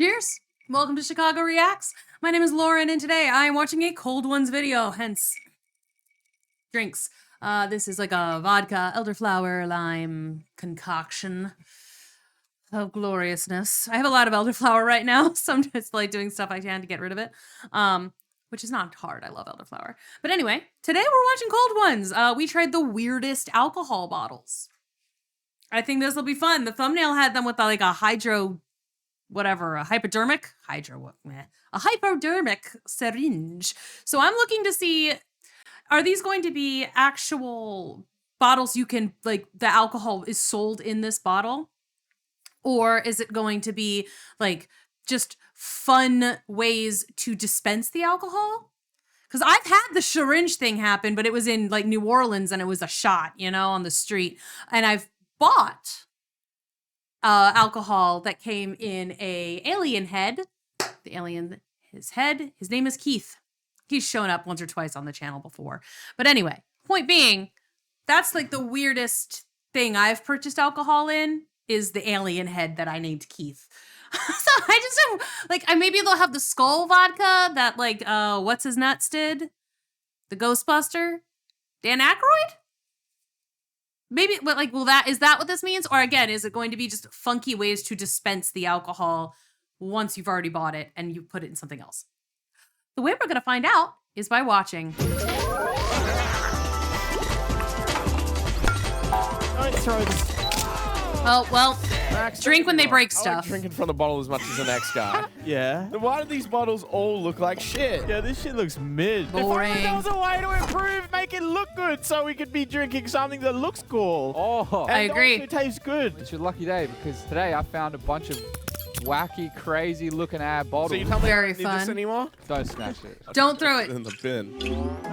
Cheers! Welcome to Chicago Reacts. My name is Lauren, and today I am watching a Cold Ones video, hence drinks. This is like a vodka, elderflower, lime concoction of gloriousness. I have a lot of elderflower right now, so I'm just like doing stuff I can to get rid of it, which is not hard. I love elderflower. But anyway, today we're watching Cold Ones. We tried the weirdest alcohol bottles. I think this will be fun. The thumbnail had them with like a hypodermic syringe. So I'm looking to see, are these going to be actual bottles you can, like, the alcohol is sold in this bottle? Or is it going to be like just fun ways to dispense the alcohol? Because I've had the syringe thing happen, but it was in like New Orleans and it was a shot, you know, on the street. And I've bought alcohol that came in a alien head. The alien, his name is Keith. He's shown up once or twice on the channel before. But anyway, point being, that's like the weirdest thing I've purchased alcohol in, is the alien head that I named Keith. So I just don't, like, maybe they'll have the skull vodka that, like, what's his nuts did? The Ghostbuster? Dan Aykroyd? Maybe, but like, is that what this means? Or again, is it going to be just funky ways to dispense the alcohol once you've already bought it and you put it in something else? The way we're going to find out is by watching. Don't throw this. Oh, well, Max, drink when they break I like stuff. drinking from the bottle as much as the next guy. Yeah. Then why do these bottles all look like shit? Yeah, this shit looks mid. Boring. If only there was a way to improve, make it look good, so we could be drinking something that looks cool. Oh, I agree. Also tastes good. it's your lucky day because today I found a bunch of wacky, crazy looking bottles. So you tell me Very I don't need fun. this anymore? Don't smash it. Don't throw it. In the bin.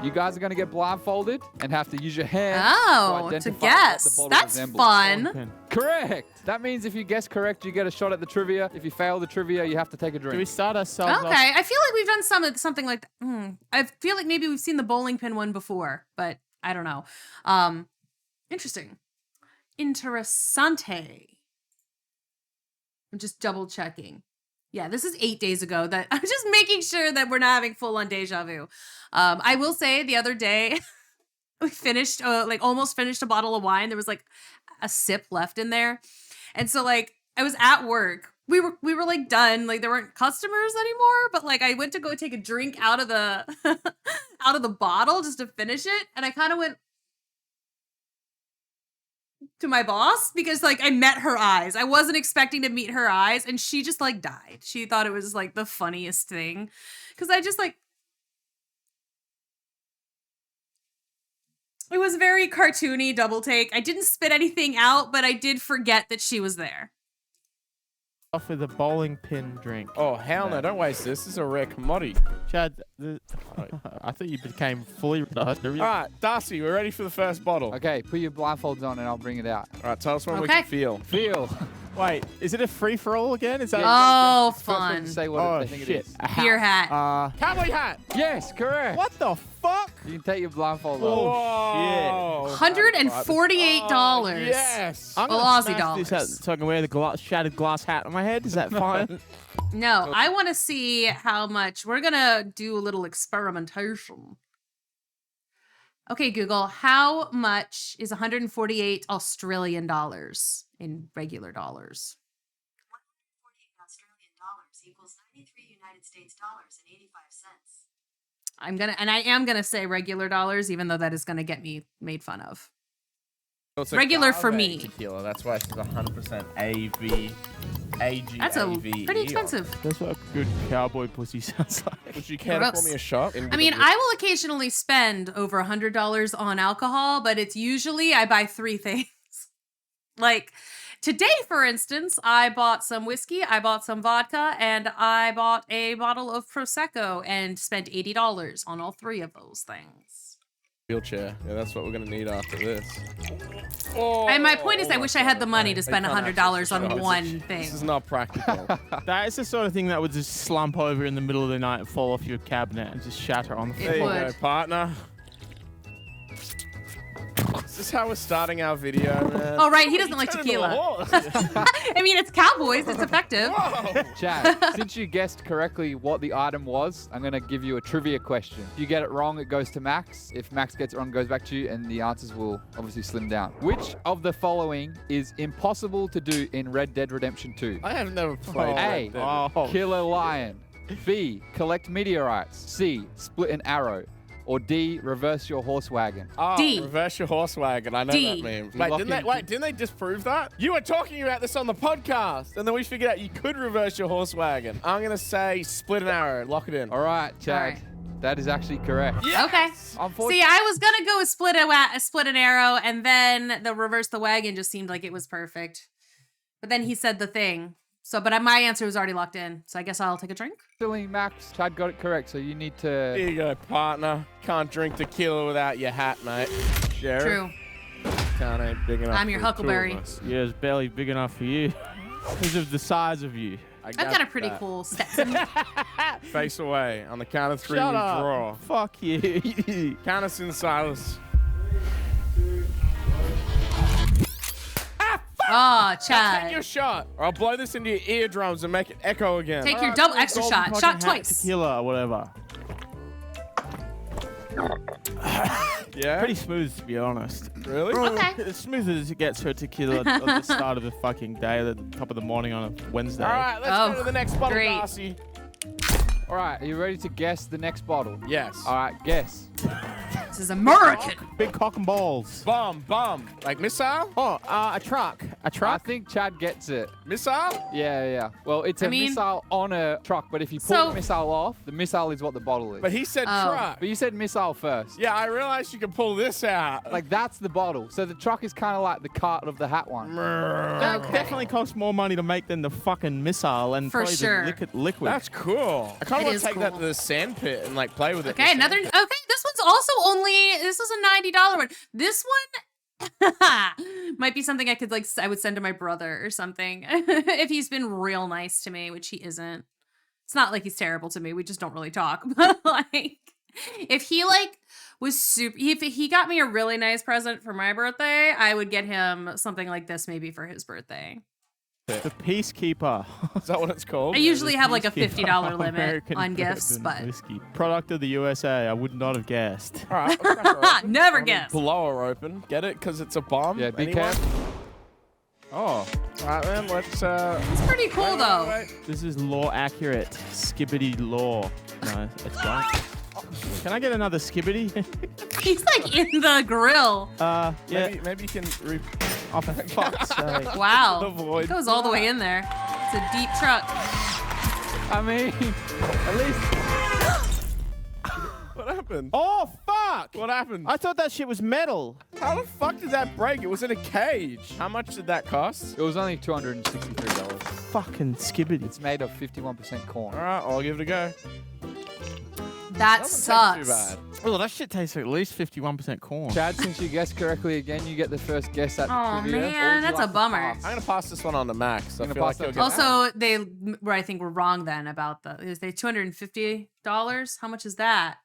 You guys are going to get blindfolded and have to use your hand Oh, to identify what guess. the bottle That's resembles. fun. Correct. That means if you guess correct, you get a shot at the trivia. If you fail the trivia, you have to take a Do we drink. start ourselves Okay, off? I feel like we've done something like that. I feel like maybe we've seen the bowling pin one before, but I don't know. Interesting. Interessante. I'm just double checking. Yeah, this is 8 days ago. That I'm just making sure that we're not having full on deja vu. I will say the other day we finished, like almost finished a bottle of wine. There was like a sip left in there. And so like I was at work. We were like done. Like there weren't customers anymore, but like I went to go take a drink out of the out of the bottle just to finish it. And I kind of went to my boss because like I met her eyes. I wasn't expecting to meet her eyes, and she just like died. She thought it was like the funniest thing because I just like, it was very cartoony double take. I didn't spit anything out, but I did forget that she was there. Off with a bowling pin drink. Oh, hell no. Don't waste this. This is a rare commodity. Chad, I thought you became fully All right, Darcy, we're ready for the first bottle. Okay, put your blindfolds on and I'll bring it out. All right, tell us when we Okay. can feel. Feel. Wait, is it a free-for-all again? Is that Oh, First one fun. to say what Oh, they think shit. it is. A hat. Beer hat. Cowboy hat. Yes, correct. What the fuck? You can take your blindfold Oh, off. shit. $148. Yes. I'm Well, gonna Aussie smash this dollars. out so I can wear the shattered glass hat on my head. Is that fine? No, I want to see how much. We're going to do a little experimentation. Okay, Google, how much is 148 Australian dollars in regular dollars? 148 Australian dollars equals 93 United States dollars and 85 cents. I am gonna say regular dollars, even though that is gonna get me made fun of. It's a Regular for agave me. Tequila. That's why it's 100% AV. AG. That's pretty expensive. That's what a good cowboy pussy sounds like. Would you care to pour Gross. me a shot? I mean, I will occasionally spend over $100 on alcohol, but it's usually I buy 3 things. Like today, for instance, I bought some whiskey, I bought some vodka, and I bought a bottle of Prosecco and spent $80 on all 3 of those things. Wheelchair. Yeah, that's what we're gonna need after this. And my point is, I wish I had the money to spend You can't $100 access on the one shot. thing. This is not practical. That is the sort of thing that would just slump over in the middle of the night and fall off your cabinet and just shatter on the It floor. There you would. go, partner. Is this how we're starting our video, man? Oh, right. He doesn't like Turn into a tequila. horse. I mean, it's cowboys. It's effective. Whoa. Chad, since you guessed correctly what the item was, I'm going to give you a trivia question. If you get it wrong, it goes to Max. If Max gets it wrong, it goes back to you, and the answers will obviously slim down. Which of the following is impossible to do in Red Dead Redemption 2? I have never played A, Red Dead. kill a lion. B, collect meteorites. C, split an arrow. Or D, reverse your horse wagon. Oh, D. reverse your horse wagon. I know D. that meme. You Wait, lock didn't they disprove that? You were talking about this on the podcast, and then we figured out you could reverse your horse wagon. I'm gonna say split an arrow. Lock it in. All right, Chad. All right. That is actually correct. Okay. See, I was gonna go with split an arrow, and then the reverse the wagon just seemed like it was perfect. But then he said the thing. So, but my answer was already locked in. So I guess I'll take a drink. Actually, Max, Chad got it correct, so you need to... Here you go, partner. Can't drink tequila without your hat, mate. Sheriff. True. Town ain't big enough. I'm your for the two of Huckleberry. us. Yeah, it's barely big enough for you. Because of the size of you. I've got a pretty that. cool Stetson. Face away. On the count of 3, Shut we up. draw. Fuck you. Count us in, Silas. Oh, Take your Chad. shot, or I'll blow this into your eardrums and make it echo again. Take your double extra Golden shot. cotton Shot hat, twice. Tequila or whatever. Yeah? Pretty smooth, to be honest. Really? Okay. As smooth as it gets for a tequila at the start of the fucking day, at the top of the morning on a Wednesday. All right, let's Oh, go to the next bottle, great. Darcy. All right, are you ready to guess the next bottle? Yes. All right, guess. This is American. Big cock and balls. Bomb. Like missile? Oh, a truck. A I truck? think Chad gets it. Missile? Yeah. Well, it's a mean- missile on a truck, but if you pull So- the missile off, the missile is what the bottle is. But he said Oh. truck. But you said missile first. Yeah, I realized you can pull this out. Like, that's the bottle. So the truck is kind of like the cart of the hat one. That Okay. definitely costs more money to make than the fucking missile and For probably sure. the liquid. That's cool. I kind It of want is to take that cool. to the sand pit and like play with it. Okay, another. Okay, this one's also this is a $90 one. This one might be something I could I would send to my brother or something if he's been real nice to me, which he isn't. It's not like he's terrible to me. We just don't really talk. But like, if he was super, if he got me a really nice present for my birthday, I would get him something like this maybe for his birthday. The Peacekeeper. Is that what it's called? I usually have like a Peacekeeper $50 limit American on gifts, bourbon but whiskey. Product of the USA. I would not have guessed. All right, let's crack her open. never I'll guess. Blow her open. Get it? Because it's a bomb. Yeah, be Anyone? careful. Oh. All right, then. Let's. It's pretty cool though. Wait. This is law accurate. Skibbity law. No, it's not. Can I get another skibbity? He's like in the grill. yeah. Maybe you can. Oh, for fuck's sake. Wow. The void. It goes all the way in there. It's a deep truck. I mean, at least... What happened? Oh, fuck! What happened? I thought that shit was metal. How the fuck did that break? It was in a cage. How much did that cost? It was only $263. Fucking skibbity. It's made of 51% corn. All right, I'll give it a go. That Doesn't sucks. taste too bad. Oh, that shit tastes at least 51% corn. Chad, since you guessed correctly again, you get the first guess at the Oh, trivia. man, Or would you that's like a to bummer. pass? I'm gonna pass this one on to Max. I Gonna feel like pass he'll that get to Also, they were I think were wrong then about is they $250? How much is that?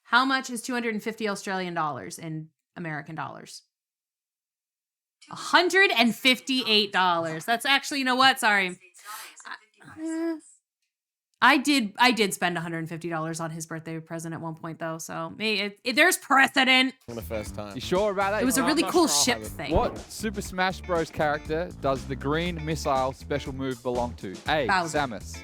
How much is 250 Australian dollars in American dollars? $158. That's actually, you know what? Sorry. States dollars and 55 I did spend $150 on his birthday present at one point though, so there's precedent. for the first time. You sure about that? It was a I'm really not cool sure I'll ship have it. thing. What Super Smash Bros. Character does the green missile special move belong to? A. Bowser. Samus.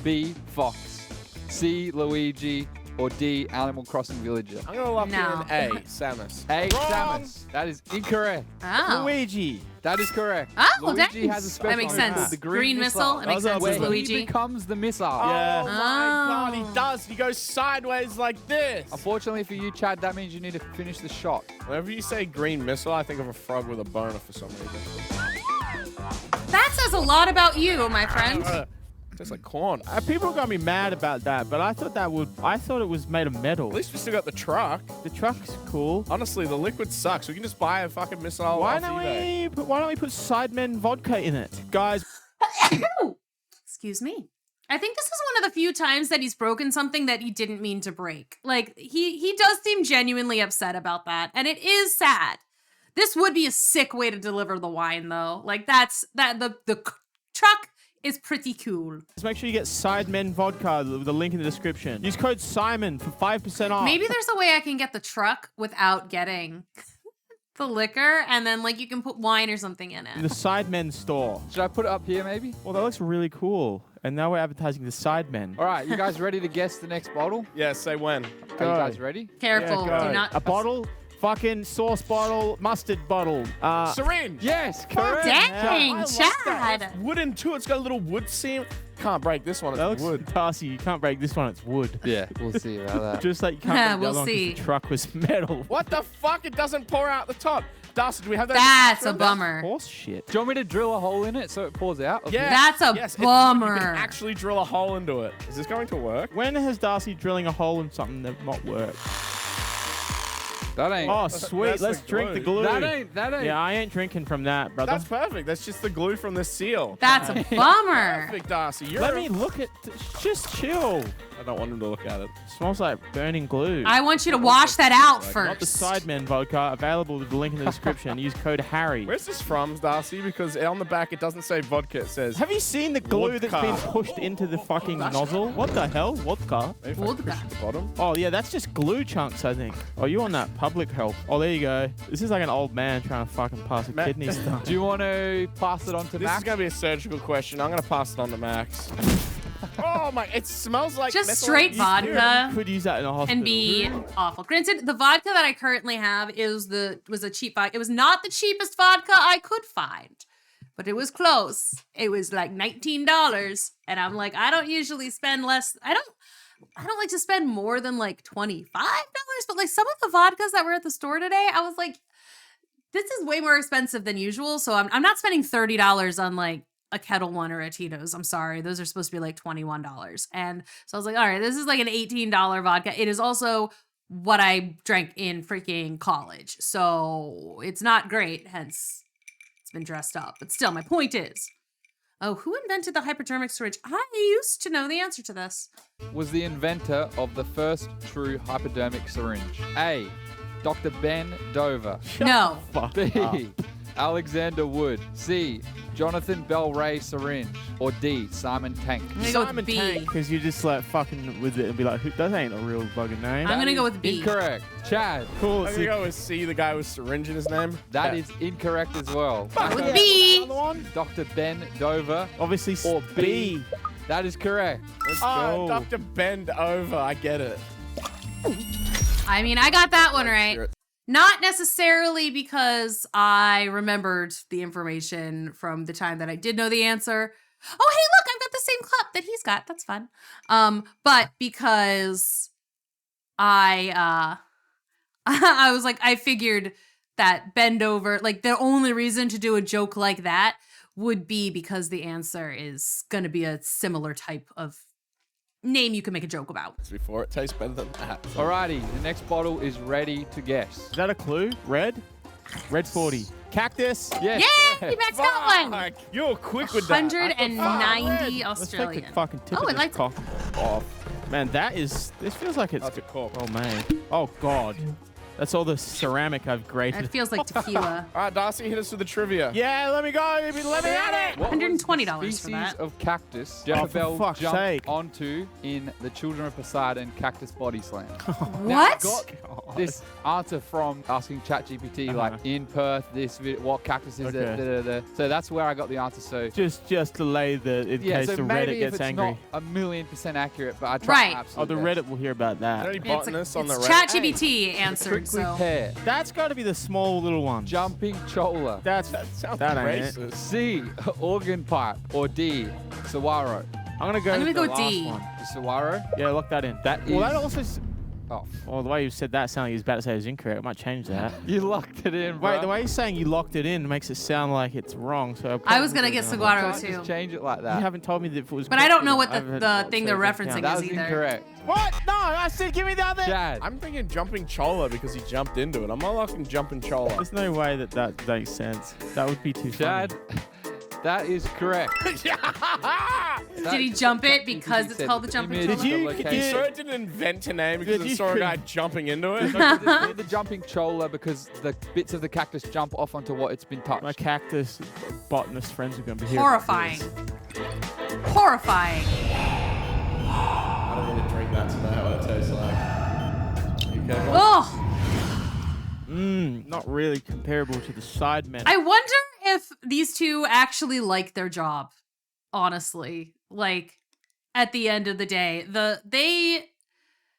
B. Fox. C. Luigi. Or D. Animal Crossing Villager. I'm gonna lock No. in A. Samus. A. Wrong. Samus. That is incorrect. Oh. Luigi. That is correct. Oh, Luigi dang. has a special That makes move sense. called the Green missile. It makes Those are sense. where It's the- he Luigi. becomes the missile. Yeah. Oh my god, he Oh. does. He goes sideways like this. Unfortunately for you, Chad, that means you need to finish the shot. Whenever you say green missile, I think of a frog with a boner for some reason. That says a lot about you, my friend. Tastes like corn. People are gonna be mad about that, but I thought it was made of metal. At least we still got the truck. The truck's cool. Honestly, the liquid sucks. We can just buy a fucking missile. Why off eBay. don't we put Sidemen vodka in it, guys? Excuse me. I think this is one of the few times that he's broken something that he didn't mean to break. Like, he does seem genuinely upset about that, and it is sad. This would be a sick way to deliver the wine, though. Like, the truck is pretty cool. Just make sure you get Sidemen Vodka with the link in the description. Use code Simon for 5% off. Maybe there's a way I can get the truck without getting the liquor, and then, like, you can put wine or something in The it. Sidemen store. Should I put it up here maybe? Well, that looks really cool. And now we're advertising the Sidemen. All right, you guys ready to guess the next bottle? Yeah, say when. Are you Go. guys ready? Careful, Yeah, do go. not. A bottle, fucking sauce bottle, mustard bottle. Syringe. Yes, correct. Dang, I like that. Chad. It's wooden too. It's got a little wood seam. Can't break this one. That It's looks wood. Darcy, you can't break this one, it's wood. Yeah, we'll see about that. Just like you can't break We'll the other one 'cause see. the truck was metal. What the fuck? It doesn't pour out the top. Darcy, do we have that? That's a That's bummer. Horse shit. Do you want me to drill a hole in it so it pours out? Yeah. That's a yes, bummer. You can actually drill a hole into it. Is this going to work? When has Darcy drilling a hole in something that not worked? That ain't. Oh, sweet. That's Let's the drink the glue. glue. That ain't. Yeah, I ain't drinking from that, brother. That's perfect. That's just the glue from the seal. That's a bummer. Perfect, Darcy. You're Let me look at. Just chill. I don't want him to look at it. Smells like burning glue. I want you to wash that out Not the first. Sidemen vodka. Available with the link in the description. Use code Harry. Where's this from, Darcy? Because on the back it doesn't say vodka. It says. Have you seen the glue that's Vodka. been pushed into the fucking nozzle? What the hell? Vodka? Maybe if I Vodka. push at the bottom. Oh, yeah, that's just glue chunks, I think. Oh, you on that public health. Oh, there you go. This is like an old man trying to fucking pass a Ma- kidney stone. Do you want to pass it on to This Max? is going to be a surgical question. I'm going to pass it on to Max. Oh my! It smells like Just methyl- straight vodka. Could use that in a hospital. And be awful. Granted, the vodka that I currently have was a cheap vodka. It was not the cheapest vodka I could find, but it was close. It was like $19, and I'm like, I don't usually spend less. I don't like to spend more than like $25, but like some of the vodkas that were at the store today, I was like, this is way more expensive than usual. So I'm not spending $30 on like a Kettle One or a Tito's. I'm sorry. Those are supposed to be like $21. And so I was like, all right, this is like an $18 vodka. It is also what I drank in freaking college. So it's not great. Hence, it's been dressed up. But still, my point is, oh, who invented the hypodermic syringe? I used to know the answer to this. Was the inventor of the first true hypodermic syringe? A. Dr. Ben Dover. No. Fuck B. up. Alexander Wood. C. Jonathan Bell Ray syringe. Or D. Simon Tank. I'm gonna go Simon with B. Tank, because you just like fucking with it and be like, that ain't a real fucking name. I'm gonna go with B. Incorrect. Chad. Cool. I'm going to go with C, the guy with syringe in his name. That Yeah. is incorrect as well. With B. Another one? Dr. Ben Dover. Obviously, Or B. B. That is correct. Let's Oh. go. Dr. Bend over. I get it. I mean, I got that one right. Accurate. Not necessarily because I remembered the information from the time that I did know the answer. Oh, hey, look, I've got the same cup that he's got. That's fun. But because I I was like, I figured that bend over, like the only reason to do a joke like that would be because the answer is going to be a similar type of name you can make a joke about. It's before it tastes better than that. Alrighty, the next bottle is ready to guess. Is that a clue? Red? Red 40. Cactus? Yes. Yeah, you Max got one. Fuck, you're quick with that. 190 Let's take Australian. the fucking tip Oh, of it this lights cock off. Man, this feels like it's That's a cork. well made. Oh, God. That's all the ceramic I've That grated. feels like tequila. All right, Darcy, hit us with the trivia. Yeah, let me go. Let me at it. What was the $120 for species that. of cactus for Jezebel fuck's jumped sake. onto in the Children of Poseidon Cactus Body Slam? What? Got this answer from asking ChatGPT, like in Perth, what cactus is it? Okay. Da, da, da. So that's where I got the answer. So Just to lay in yeah, case so the maybe Reddit if gets it's angry. not 1,000,000% accurate, but I tried Right. my Oh, absolute the best. Reddit will hear about Are there that. any botanists on the It's Reddit? ChatGPT answered, Prickly so. pear, That's got to be the small little one. jumping chola, That's That sounds that ain't it. racist. C, organ pipe, or D, saguaro. I'm gonna go. I'm gonna with go the with last D. one. The saguaro? Yeah, lock that in. That Well, that is- also. Oh, Well, the way you said that sounded like he was about to say it was incorrect. I might change that. you locked it in, bro. Wait, the way you're saying you locked it in makes it sound like it's wrong. So I was probably gonna get don't. saguaro Can't too. just change it like You that. haven't told me that if it was. But I don't know what correct, the I've thing so they're it doesn't referencing count. That is was either. incorrect. What? No, I said give me the other. Chad, I'm thinking jumping chola because he jumped into it. I'm not locking jumping chola. There's no way that makes sense. That would be too Chad, funny. That is correct. Did he jump it because it's called the jumping image, chola? Did you- the You location. sure it didn't invent a name because Did it you saw a guy couldn't- jumping into it? The jumping chola because the bits of the cactus jump off onto what it's been touched. My cactus botanist friends are going to be here. Horrifying. Horrifying. I don't need to drink that to know what it tastes like. You okay? Oh, Not really comparable to the side men. I wonder if these two actually like their job. Honestly, like at the end of the day, they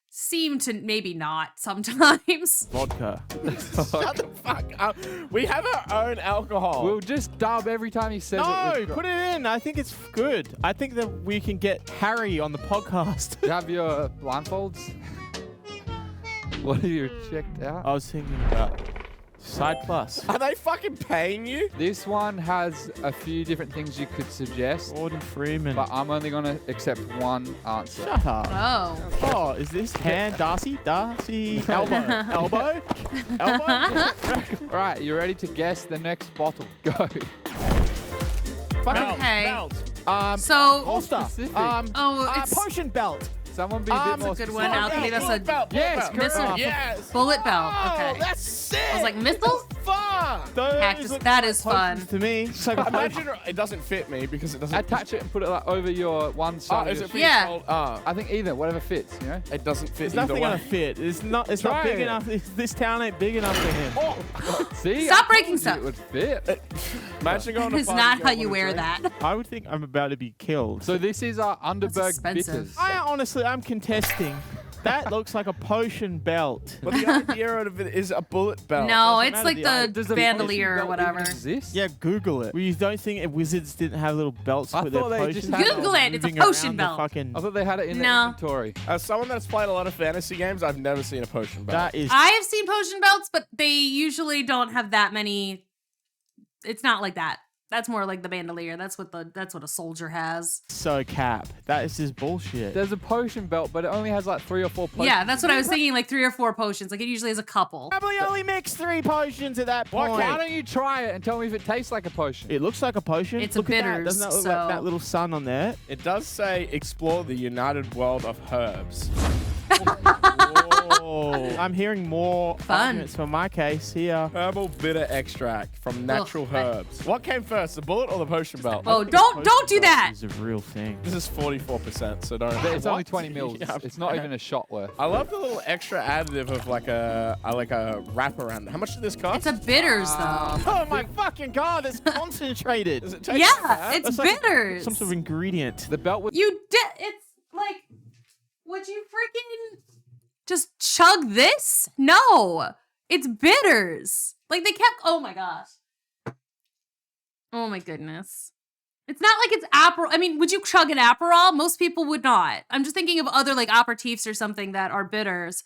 seem to maybe not sometimes. Vodka. Shut the fuck up. We have our own alcohol. We'll just dub every time he says it. No, with- put it in. I think it's good. I think that we can get Harry on the podcast. You have your blindfolds? What have you checked out? I was thinking about Side Plus. Are they fucking paying you? This one has a few different things you could suggest, Gordon Freeman. but I'm only going to accept one answer. Shut up. Oh, Oh, is this hand? Darcy? Elbow. Elbow? Elbow? All right, you ready to guess the next bottle? Go. Fucking Okay. belt. so Holster. specific. it's Potion belt. Someone be a bit That's a more good specific. one. Alchemy, that's Bullet a belt, bullet Yes, belt. missile. Yes. Bullet belt. Oh, Okay. that's sick. I was like, missile? Fuck. Those Cactus, look that like is fun. potions to me. It's like a potion. Imagine it doesn't fit me because it doesn't. Attach it and put it like over your one Oh, side. is of it for your Yeah. your shoulder? I think either, whatever fits, you know? It doesn't fit There's either nothing way. gonna fit. It's not Try big it. enough. This town ain't big enough for him. Oh, See? Stop I breaking told you stuff. It would fit. imagine going to It's party, not you how don't you wanna wear drink. that. I would think I'm about to be killed. So this is our Underberg expensive. bitters. I'm contesting. That looks like a potion belt. But the idea of it is a bullet belt. No, doesn't it's matter, like the the idea- Does the bandolier or belt whatever. even exist? Yeah, Google it. You don't think wizards didn't have little belts I with their thought they potions? just had Google it, it's a moving potion around the belt. fucking- I thought they had it in their No. inventory. As someone that's played a lot of fantasy games, I've never seen a potion belt. That is I have seen potion belts, but they usually don't have that many. It's not like that. That's more like the bandolier. That's what a soldier has. so cap. That is just bullshit. There's a potion belt, but it only has like 3 or 4 potions. Yeah, that's what I was thinking. Like 3 or 4 potions. Like it usually has a couple. Probably only mix 3 potions at that Why point. don't you try it and tell me if it tastes like a potion? It looks like a potion. It's a Look at that. bitters, Doesn't that look like so- that little sun on there? It does say explore the united world of herbs. Whoa. I'm hearing more Fun. arguments for my case here. Herbal bitter extract from natural I- herbs. What came first, the bullet or the potion belt? Oh, don't do that. It's a real thing. This is 44%, so don't. It's only What? 20 mils. Yeah, It's not even a shot worth. I love the little extra additive of like a wrap around. How much did this cost? It's a bitters though. Oh my fucking god, it's concentrated. Does it taste Yeah, bad? it's That's like bitters. some sort of ingredient. The belt was You did. It's like, would you freaking just chug this? No, it's bitters. Like they kept. Oh my gosh. Oh my goodness. It's not like it's Aperol. I mean, would you chug an Aperol? Most people would not. I'm just thinking of other like aperitifs or something that are bitters,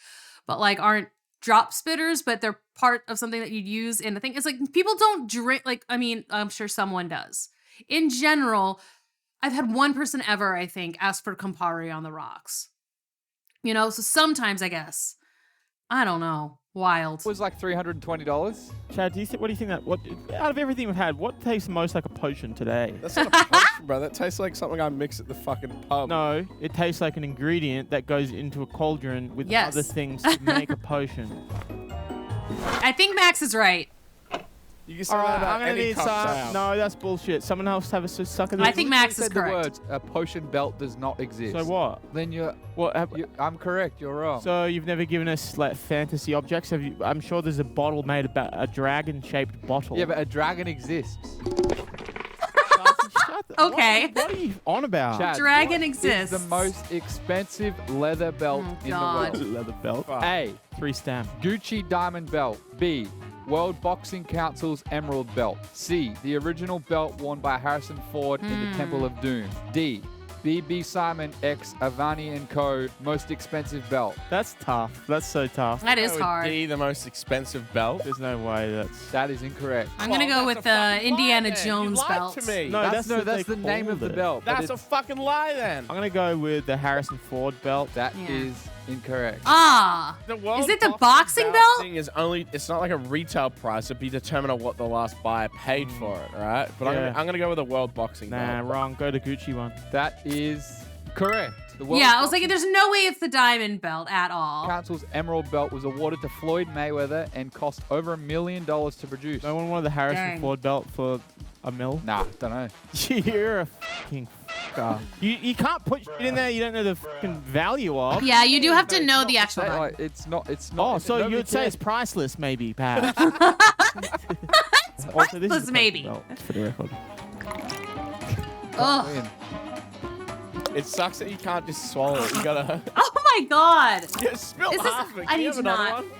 but like aren't drop bitters, but they're part of something that you'd use. And I think it's like people don't drink. Like, I mean, I'm sure someone does. In general, I've had one person ever, I think, ask for Campari on the rocks. You know, so sometimes I guess. I don't know. Wild. like $320. Chad, what do you think that what out of everything we've had, what tastes most like a potion today? That's not a potion, bro. That tastes like something I mix at the fucking pub. No, it tastes like an ingredient that goes into a cauldron with Yes. other things to make a potion. I think Max is right. You can say All that right, about I'm gonna any need cocktail. some. No, that's bullshit. Someone else have a suck of this. I think Max is said the correct. words, a potion belt does not exist. So what? Then What? I'm correct, you're wrong. So you've never given us like fantasy objects? Have you? I'm sure there's a bottle made about a dragon-shaped bottle. yeah, but a dragon exists. Shut the- Okay. What are you on about? Chad, Dragon what exists. is the most expensive leather belt Oh, in God. the world? Leather belt. Fuck. A. 3 stamp. Gucci diamond belt. B. World Boxing Council's emerald belt. C. The original belt worn by Harrison Ford in the Temple of Doom. D. B.B. Simon x Avani & Co. most expensive belt. That's tough. That's so tough. That is That would hard. be the most expensive belt. There's no way that's. That is incorrect. I'm gonna Well, go that's with a fucking Indiana lie then. Jones You lied belt. to me. No, that's what that's they the name of called the it. belt. but That's a fucking lie then. I'm gonna go with the Harrison Ford belt. That Yeah. is Incorrect. Ah. The World Is it the boxing belt? thing is only, it's not like a retail price. It'd be determined on what the last buyer paid for it, right? But Yeah. I'm gonna go with the world boxing Nah, belt. wrong. Go to Gucci one. That is correct. The World Yeah, I was Boxing like, there's no way it's the diamond belt at all. Council's Emerald Belt was awarded to Floyd Mayweather and cost over $1 million to produce. No one wanted the Harrison Dang. Ford belt for a mil. Nah, don't know. You're a fucking fucker. You can't put shit in there you don't know the fucking value of. Yeah, you do have to know the actual Say, diamond. like, it's not. Oh, so nobody you'd say cares. it's priceless, maybe, perhaps. Also, this is priceless, the maybe. belt, for the record. Ugh. Win. It sucks that you can't just swallow it. You gotta Oh my god. yeah, spill Is this- half of it. I Can you need have to another not. one?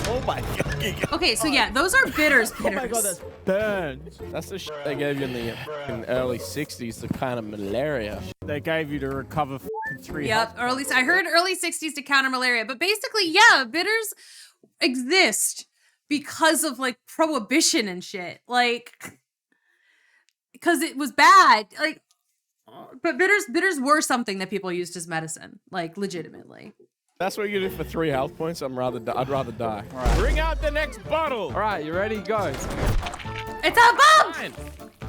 Oh my god. Okay, so yeah, those are bitters. Oh my god, that's burned. That's the shit they gave you in the early 60s, the kind of malaria. They gave you to recover fucking 3 Yep, or at least I heard early 60s to counter malaria. But basically, yeah, bitters exist because of like prohibition and shit. Like, because it was bad. Like, but bitters were something that people used as medicine, like legitimately. That's what you do for 3 health points. I'd rather die. All right. Bring out the next bottle. All right, you ready? Go. It's a bump! Fine.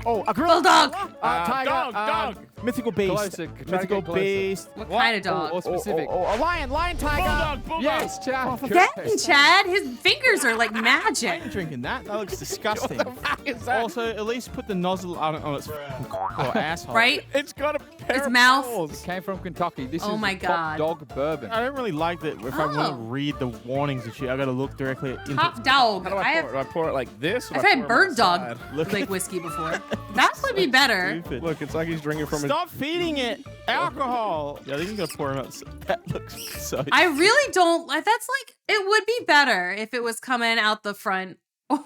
Oh, a gorilla. Bulldog! Tiger. Dog, dog. Mythical beast. Closer, try to Mythical get closer. beast. What kind of dog? Or specific. Oh, a lion. Lion tiger. Bulldog, bulldog. Yes, Chad. Dang, Chad, his fingers are like I magic. ain't drinking that. That looks disgusting. What the fuck is that? Also, at least put the nozzle on its fucking cock or asshole. Right? It's got a pair Its of mouth. balls. Came from Kentucky. This Oh is my Top God. Dog Bourbon. I don't really like that. If I want Oh. to read the warnings and shit, I gotta look directly into Top dog. How do I pour it? Do I pour it like this? Or I've do I had pour it on bird the dog side? Look like whiskey before. That would be better. Stupid. Look, it's like he's drinking from Stop feeding it alcohol. Yeah, I think you gotta pour him out. That looks so. I really don't. That's like, it would be better if it was coming out the front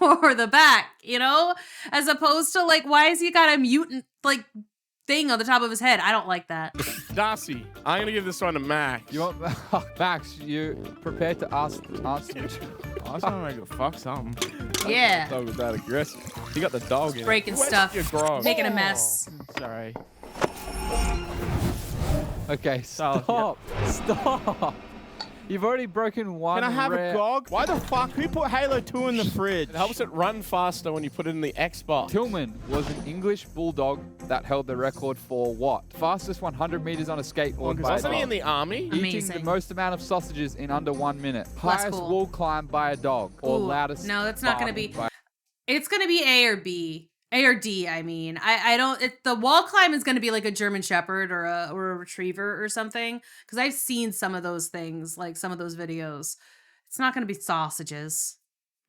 or the back, you know? As opposed to like, why has he got a mutant like thing on the top of his head? I don't like that. Darcy. I'm gonna give this one to Max. You want Max? You prepared to answer? I was trying to make it fuck something. Yeah. Dog was that aggressive. He got the dog in it. Breaking Where's stuff. your grog? Making a mess. Sorry. Okay, stop. Stop. You've already broken one. Can I have rare... a GOG? Why the fuck? Who put Halo 2 in the fridge? It helps it run faster when you put it in the Xbox. Tillman was an English bulldog that held the record for what? Fastest 100 meters on a skateboard by a Wasn't he dog. in the army? Eating the Amazing. most amount of sausages in under 1 minute. That's Highest cool. wall climb by a dog. Or Ooh, loudest. no, that's not gonna barking be- by- It's gonna be A or B. A or D, I mean. I don't, the wall climb is gonna be like a German Shepherd or a retriever or something. Because I've seen some of those things, like some of those videos. It's not gonna be sausages.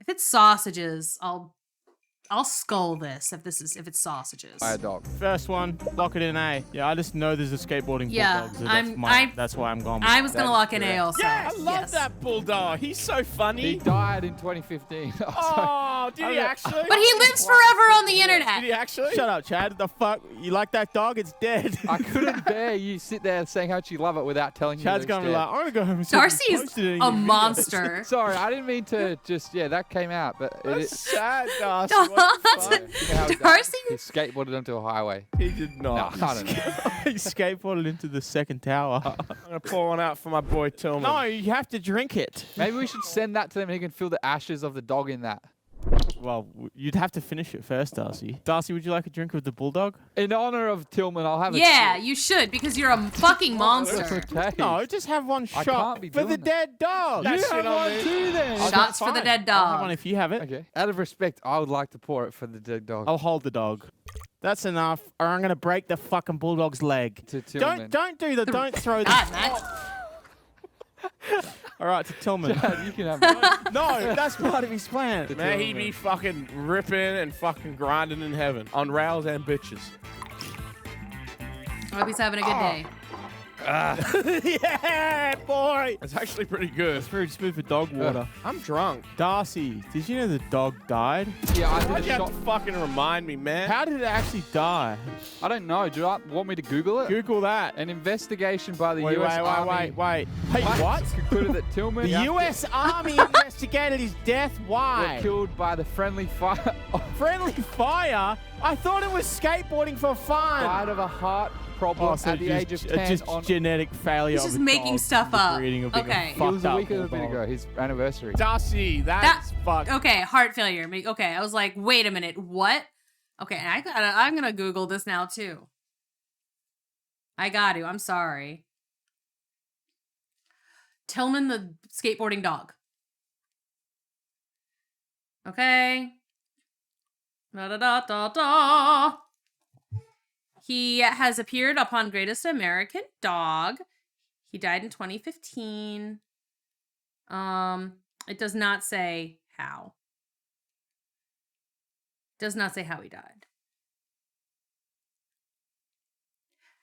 If it's sausages, I'll skull this if it's sausages. By a dog. First one, lock it in A. Yeah, I just know there's a skateboarding Yeah, bulldog. So that's why I'm going with I was gonna That's lock in A correct. also. Yeah, I love Yes. that bulldog. He's so funny. He died in 2015. Oh, did he actually? But he lives forever on the Did internet. he actually? Shut up, Chad. The fuck? You like that dog? It's dead. I couldn't bear you sit there saying how much you love it without telling me. Chad's that gonna it's be dead. like, I'm gonna go home and see if you Darcy is posted any a videos." monster. Sorry, I didn't mean to just, yeah, that came out, but it That's is. sad, Darcy. What the fuck? You know how he Darcy? He skateboarded onto a highway. He did No, not. I don't know. He skateboarded into the second tower. I'm gonna pour one out for my boy Tillman. No, you have to drink it. Maybe we should send that to them and he can feel the ashes of the dog in that. Well, you'd have to finish it first, Darcy. Darcy, would you like a drink of the bulldog? In honor of Tillman, I'll have a Yeah, sip. you should because you're a fucking monster. Okay. No, just have one I shot can't be for doing the that. dead dog. That You shit have on one me. too then. Oh, Shots that's for the fine. dead I'll have dog. one if you have it. Okay. Out of respect, I would like to pour it for the dead dog. I'll hold the dog. That's enough, or I'm gonna break the fucking bulldog's leg. To Tillman. Don't don't throw God, the. Max. All right, to Tillman. Chad, you can have it. No, that's part of his plan. May he be fucking ripping and fucking grinding in heaven on rails and bitches. I hope he's having a good day. Yeah, boy. It's actually pretty good. It's very smooth for dog water. I'm drunk. Darcy, did you know the dog died? Yeah, I Why'd did you a have shot. to fucking remind me, man? How did it actually die? I don't know. Do you want me to Google it? Google that. An investigation by the Wait, U.S. wait, Army wait. Hey, what? concluded that Tillman The U.S. Army investigated his death. were Why? killed by the friendly fire Friendly fire? I thought it was skateboarding for fun. died of a heart problem so at the age of 10 just on... genetic failure. He's of just a making dog stuff up. breeding of being Okay. It was fucked a up week and a bit bulldog. ago, his anniversary. Darcy, that's fucked. Okay, heart failure. Okay, I was like, wait a minute, what? Okay, I'm gonna Google this now too. I got to. I'm sorry. Tillman the skateboarding dog. Okay. Da da da da da. He has appeared upon Greatest American Dog. He died in 2015. It does not say how. Does not say how he died.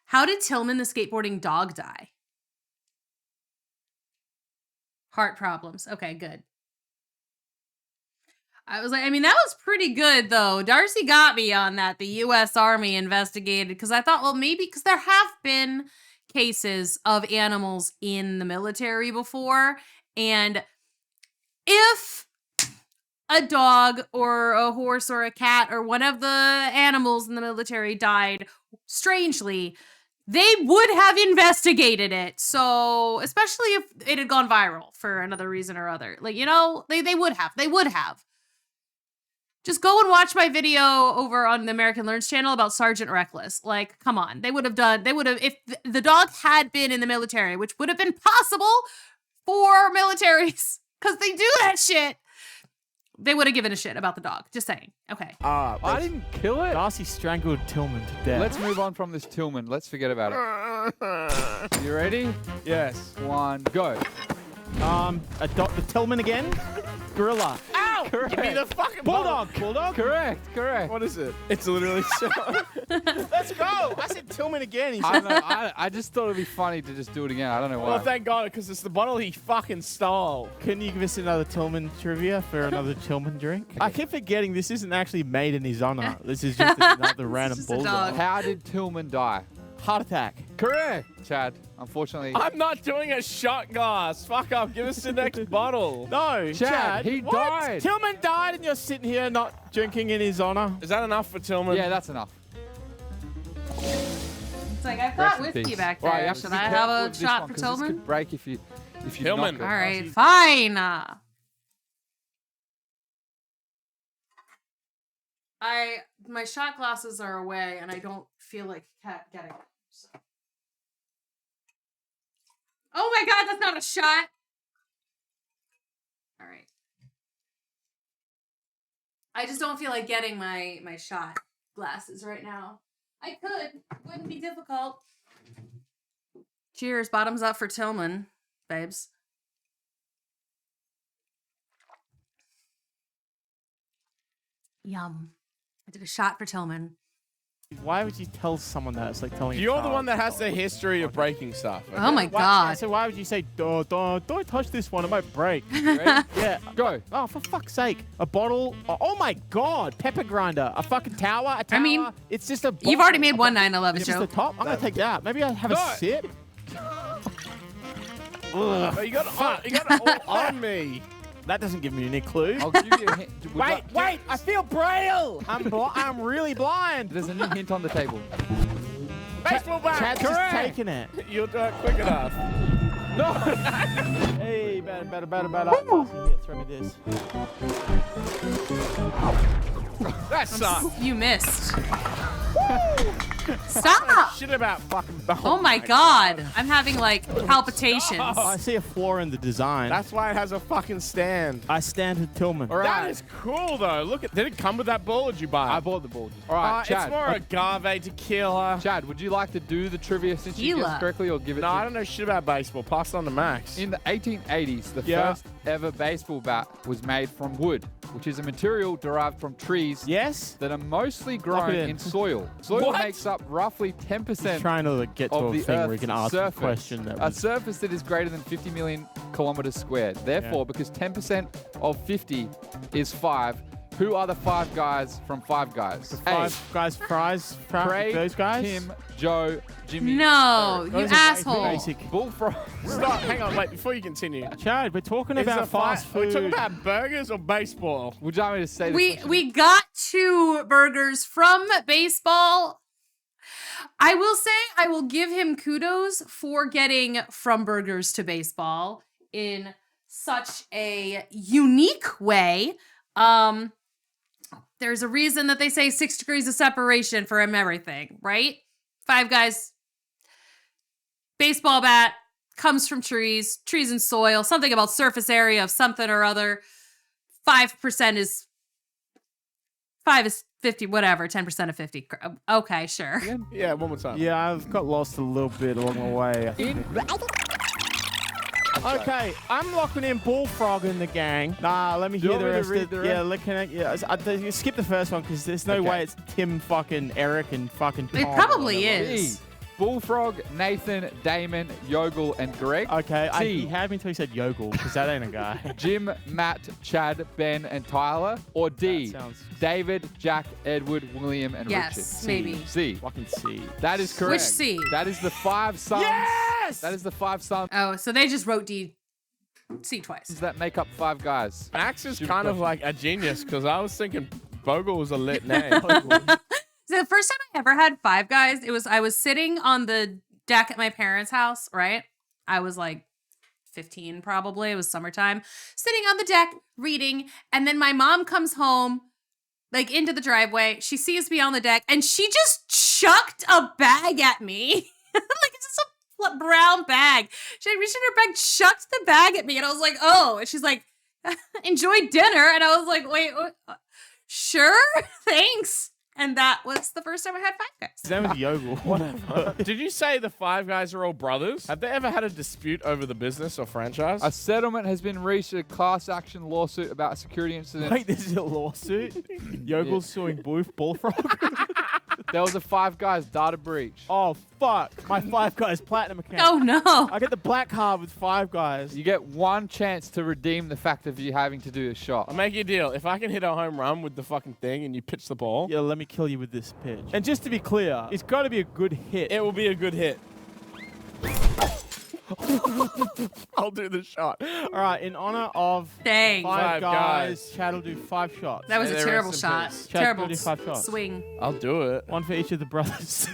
How did Tillman the skateboarding dog die? Heart problems. Okay, good. I was like, I mean, that was pretty good, though. Darcy got me on that. The U.S. Army investigated, because I thought, well, maybe because there have been cases of animals in the military before. And if a dog or a horse or a cat or one of the animals in the military died strangely, they would have investigated it. So, especially if it had gone viral for another reason or other. Like, you know, they would have. They would have. Just go and watch my video over on the American Learns channel about Sergeant Reckless. Like, come on. They would have, if the dog had been in the military, which would have been possible for militaries, because they do that shit, they would have given a shit about the dog. Just saying. Okay. I didn't kill it. Darcy strangled Tillman to death. Let's move on from this Tillman. Let's forget about it. You ready? Yes. 1, go. The Tillman again. Gorilla. Ow! Correct. Give me the fucking Bulldog. Bulldog. Correct. What is it? It's literally so. Let's go. I said Tillman again. He I said, don't know. I just thought it'd be funny to just do it again. I don't know why. Well, thank God, because it's the bottle he fucking stole. can you give us another Tillman trivia for another Tillman drink? I keep forgetting this isn't actually made in his honor. This is just another random just a bulldog. dog. How did Tillman die? Heart attack. Correct. Chad, unfortunately. I'm not doing a shot glass. Fuck up. Give us the next bottle. No, Chad, he what? died. Tillman died, and you're sitting here not drinking in his honor. Is that enough for Tillman? Yeah, that's enough. It's like, I've Rest got in whiskey peace. back Right, there. you have to Should be I careful have a with this shot one, for 'cause this Tillman? could break if you Tillman. knock it. All right, fine. My shot glasses are away, and I don't feel like getting them. So. Oh my God, that's not a shot. All right. I just don't feel like getting my shot glasses right now. I could. Wouldn't be difficult. Cheers. Bottoms up for Tillman, babes. Yum. I did a shot for Tillman. Why would you tell someone that? It's like telling a You're the child. one that has the history of breaking stuff. Okay? Oh my God. So why would you say, don't touch this one, it might break? Ready? Yeah. Go. Oh, for fuck's sake. A bottle. Oh my God. Pepper grinder. A fucking tower. A tower. I mean, it's just a You've already bottle. made one 9/11 It's just the joke. top. I'm going to take that. Maybe I'll have No. a sip. Oh, you got it all on me. That doesn't give me any clue. I'll give you a hint. Would you Wait, like- I feel braille. I'm really blind. There's a new hint on the table. Baseball bat. Chad's just taking it. You'll do it quick enough. No. Hey, better. Here, throw me this. That sucks. You missed. Stop! Shit about fucking bones. Oh my God. I'm having like palpitations. I see a flaw in the design. That's why it has a fucking stand. I stand with Tillman. All right. That is cool though. Look at. Did it come with that ball or did you buy it? I bought the ball. All right, It's Chad. more agave tequila. Chad, would you like to do the trivia since you Tequila. guessed correctly, or give it No, to I don't know shit about baseball. Pass it on to Max. In the 1880s, the Yeah. first ever baseball bat was made from wood, which is a material derived from trees Yes? that are mostly Lock grown it in. in soil. Soil What? makes up roughly 10% Trying to get to of a the thing where you Earth's can ask surface. a question that A was... surface that is greater than 50 million kilometers squared. Therefore, because 10% of 50 is 5, who are the 5 guys from Five Guys? Five guys, fries, Craig, those guys? Tim, Joe, Jimmy. No, Eric. you Those are way too asshole. basic. Bullfrog. Stop. Hang on. Wait. Before you continue. Chad, we're talking Is about the fight- fast Are we food. talking about burgers or baseball? Would you like me to say the We question? we got 2 burgers from baseball. I will say I will give him kudos for getting from burgers to baseball in such a unique way. There's a reason that they say 6 degrees of separation for him everything, right? Five Guys, baseball bat, comes from trees and soil, something about surface area of something or other. 5% is 5 is 50, whatever, 10% of 50. Okay, sure. Yeah, one more time. Yeah, I've got lost a little bit along the way. Okay, I'm locking in Bullfrog in the gang. Nah, let me hear the rest. You skip the first one because there's no way it's Tim, fucking Eric, and fucking Tom. It probably is. Bullfrog, Nathan, Damon, Yogel, and Greg. Okay, T. he had me until he said Yogel because that ain't a guy. Jim, Matt, Chad, Ben, and Tyler. Or D. Sounds David, Jack, Edward, William, and Richard. Yes, maybe. C. fucking C. That is correct. Which C? That is the 5 sons. Yes! That is the 5 sons Oh, so they just wrote C twice. that make up 5 guys. Max is Stupid kind of question. like a genius because I was thinking Bogle was a lit name. So the first time I ever had Five Guys, I was sitting on the deck at my parents' house, right? I was like 15 probably. It was summertime. Sitting on the deck reading, and then my mom comes home like into the driveway. She sees me on the deck and she just chucked a bag at me. Like it's just a brown bag. She reached in her bag, chucked the bag at me, and I was like, "Oh." And she's like, "Enjoy dinner." And I was like, "Wait, sure, thanks." And that was the first time I had Five Guys. His name was Yogel. Whatever. Did you say the 5 Guys are all brothers? Have they ever had a dispute over the business or franchise? A settlement has been reached in a class action lawsuit about a security incident. Wait, this is a lawsuit? Yogel's suing Bullfrog? There was a 5 Guys data breach. Oh, fuck. My 5 Guys platinum account. Oh no. I get the black card with 5 Guys. You get one chance to redeem the fact of you having to do a shot. I'll make you a deal. If I can hit a home run with the fucking thing and you pitch the ball, Yeah, let me kill you with this pitch. And just to be clear, it's got to be a good hit. it will be a good hit. I'll do the shot. All right, in honor of Dang. 5 Guys. guys, Chad will do 5 shots. That was May a they terrible rest in shot. peace. Chad, Terrible go do 5 shots. swing. I'll do it. One for each of the brothers.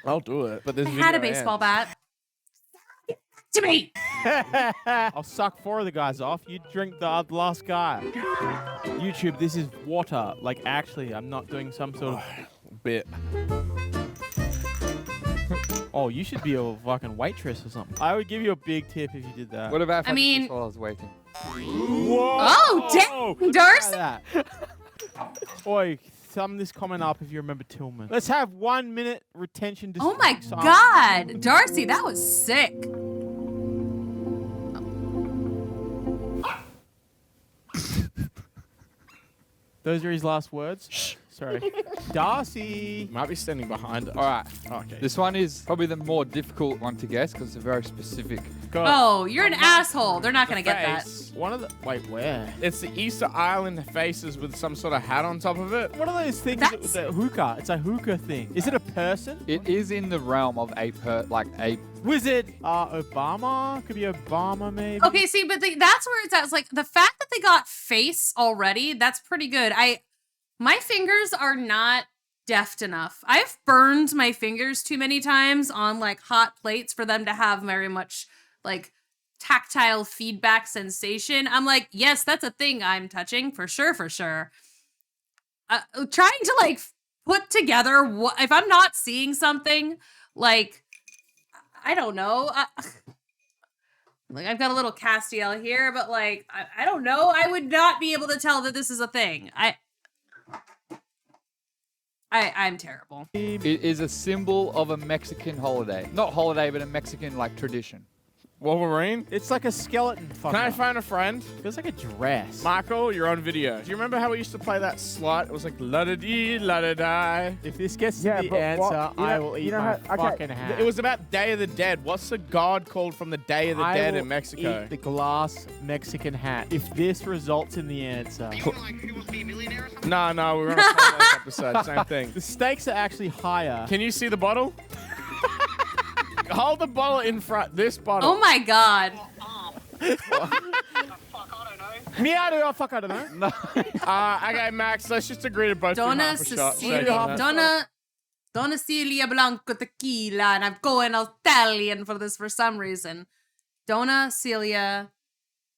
I'll do it. But this I had a baseball bat. To me. I'll suck 4 of the guys off. You drink the last guy. YouTube, this is water. Like, actually, I'm not doing some sort of... bit. Oh, you should be a fucking waitress or something. I would give you a big tip if you did that. What about if I I did mean- this while I was waiting? Whoa! Oh, dang, Darcy. That. Oi, thumb this comment up if you remember Tillman. Let's have 1 minute retention. Oh my silence. God. Darcy, that was sick. Those are his last words. Shh. Sorry. Darcy. Might be standing behind us. All right. Okay. This one is probably the more difficult one to guess because it's a very specific. Go. Oh, you're an asshole. They're not going to get that. Face. One of the... Wait, where? It's the Easter Island faces with some sort of hat on top of it. What are those things That's- with the hookah? It's a hookah thing. Is it a person? It is in the realm of a Wizard. Obama? Could be Obama, maybe? Okay, see, but that's where it's at. It's like the fact that they got face already, that's pretty good. My fingers are not deft enough. I've burned my fingers too many times on like hot plates for them to have very much like tactile feedback sensation. I'm like, yes, that's a thing I'm touching for sure, for sure. Trying to like put together what if I'm not seeing something like I don't know. Like I've got a little Castiel here, but like I don't know. I would not be able to tell that this is a thing. I'm terrible. It is a symbol of a Mexican holiday. Not holiday, but a Mexican like tradition. Wolverine? It's like a skeleton. Can I find a friend? Feels like a dress. Michael, you're on video. Do you remember how we used to play that slut? It was like la-da-dee, la-da-die. If this gets Yeah, to the but answer, what- you I know- will you eat know my how- okay, fucking hat. It was about Day of the Dead. What's the god called from the Day of the Dead will in Mexico? Eat the glass Mexican hat. If this results in the answer. No, we're on a Carlos episode. Same thing. The stakes are actually higher. Can you see the bottle? Hold the bottle in front. This bottle. Oh my God. Me, I don't know. No. Okay, Max, let's just agree to both do Donna half a shot. Cecilia. Shaking that. Donna Donna Celia Blanco tequila, and I'm going Italian for this for some reason. Donna Celia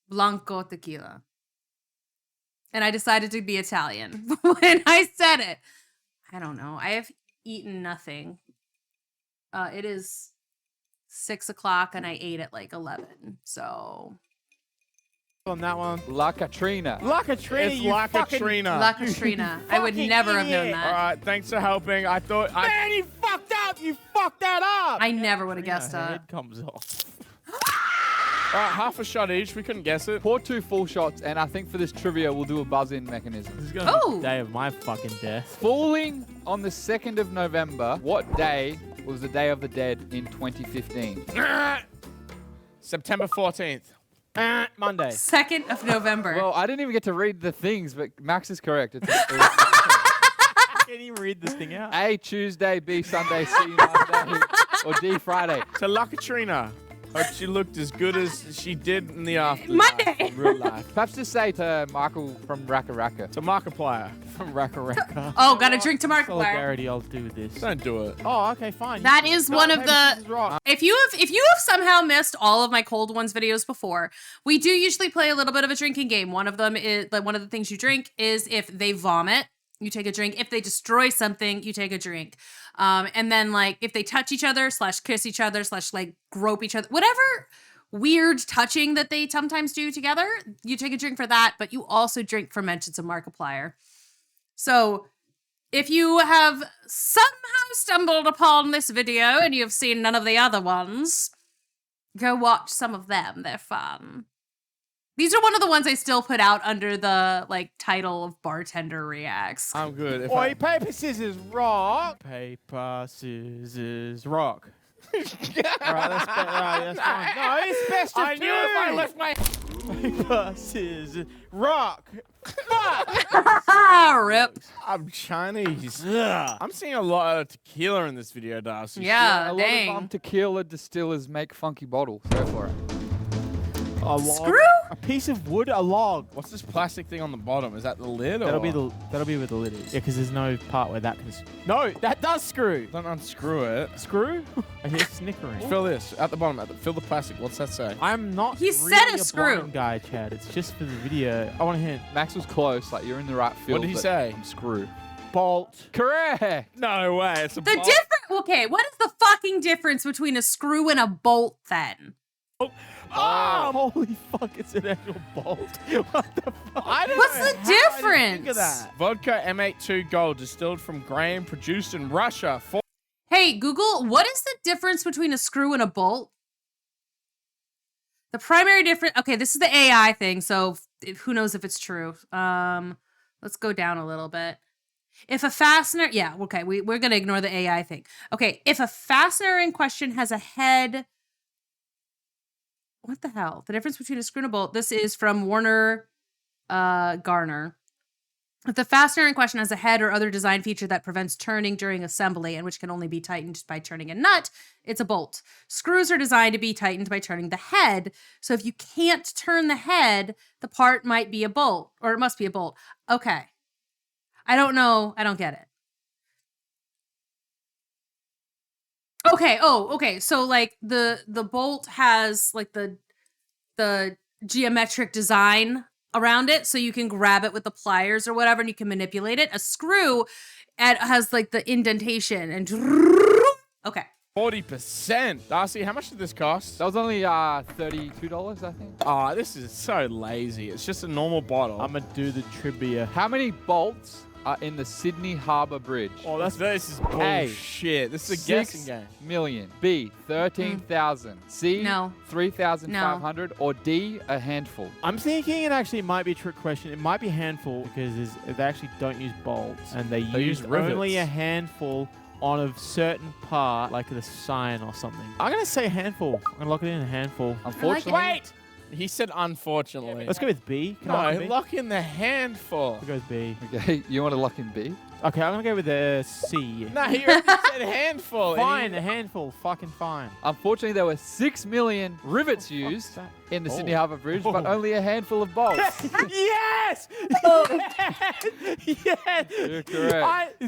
Blanco tequila. And I decided to be Italian when I said it. I don't know. I have eaten nothing. It is 6 o'clock and I ate at like 11. So On that one. La Katrina. La Katrina, It's you La fucking- Katrina. La Katrina. I would fucking never have known idiot. All that. right, thanks for helping. I thought Man, you fucked up! You fucked that up! I never would have Katrina, guessed her that. head comes off. All right, half a shot each. We couldn't guess it. Pour 2 full shots, and I think for this trivia, we'll do a buzz-in mechanism. This is gonna Oh! be the day of my fucking death. Falling on the 2nd of November, what day was the Day of the Dead in 2015? September 14th. Monday. 2nd of November. Well, I didn't even get to read the things, but Max is correct. It was Can you read this thing out? A, Tuesday, B, Sunday, C, Monday, or D, Friday. To La Katrina. Hope she looked as good as she did in the afterlife. Monday. In real life. Perhaps just say to Michael from Raka Raka. To Markiplier. From Raka Raka. Oh, got a drink to Markiplier. Solidarity, I'll do this. Don't do it. Oh, okay, fine. That is one of the. This is rock. If you have somehow missed all of my cold ones videos before, we do usually play a little bit of a drinking game. One of them is like one of the things you drink is if they vomit, you take a drink. If they destroy something, you take a drink. And then like if they touch each other / kiss each other / like grope each other, whatever weird touching that they sometimes do together, you take a drink for that, but you also drink for mentions of Markiplier. So if you have somehow stumbled upon this video and you've seen none of the other ones, go watch some of them. They're fun. These are one of the ones I still put out under the like title of Bartender Reacts. I'm good. If Oi, paper, scissors, rock. Paper, scissors, rock. All right, that's fine. No, it's best of I knew if I two. left my... Paper, scissors, rock. Rip. I'm Chinese. Ugh. I'm seeing a lot of tequila in this video, Darcy. Yeah, a dang. lot of tequila distillers make funky bottles. Go for it. A log. Screw? A piece of wood, a log. What's this plastic thing on the bottom? Is that the lid? That'll or? be where the lid is. Yeah, because there's no part where that can. No, that does screw. Don't unscrew it. Screw? I hear snickering. Fill this at the bottom. Fill the plastic. What's that say? I'm not. He really said a screw. blind guy, Chad. It's just for the video. I want to hint. Max was close. Like you're in the right field. What did he but say? Screw. Bolt. Correct. No way. It's a The box. different. Okay, what is the fucking difference between a screw and a bolt then? Oh, holy fuck! It's an actual bolt. What the fuck? I don't What's know the how I didn't difference? think of that. Vodka M82 Gold distilled from grain produced in Russia. Hey, Google, what is the difference between a screw and a bolt? The primary difference. Okay, this is the AI thing, so who knows if it's true. Let's go down a little bit. If a fastener, yeah, okay, we're gonna ignore the AI thing. Okay, if a fastener in question has a head. What the hell? The difference between a screw and a bolt. This is from Warner Garner. If the fastener in question has a head or other design feature that prevents turning during assembly and which can only be tightened by turning a nut, it's a bolt. Screws are designed to be tightened by turning the head. So if you can't turn the head, the part might be a bolt, or it must be a bolt. Okay. I don't know. I don't get it. Okay. Oh, okay. So like the bolt has like the geometric design around it, so you can grab it with the pliers or whatever, and you can manipulate it. A screw, it has like the indentation and okay. 40%. Darcy, how much did this cost? That was only $32, I think. Oh, this is so lazy. It's just a normal bottle. I'm gonna do the trivia. How many bolts are in the Sydney Harbour Bridge? Oh, this is A, bullshit. This is a guessing 6 game. million. B, 13,000. C, No. 3,500. Or D, a handful. I'm thinking it actually might be a trick question. It might be a handful because they actually don't use bolts and they use use only a rivets. handful on a certain part, like the sign or something. I'm gonna say handful. I'm gonna lock it in a handful. Unfortunately, Wait! He said unfortunately. Let's go with B. Can I lock in No, B? lock in the handful. We'll go with B. Okay, you want to lock in B? Okay, I'm gonna go with the C. No, he already said handful. Fine, a handful. Fucking fine. Unfortunately, there were 6 million rivets used that? in the Oh. Sydney Harbour Bridge, but Oh. only a handful of bolts. Yes! Yes! You're correct.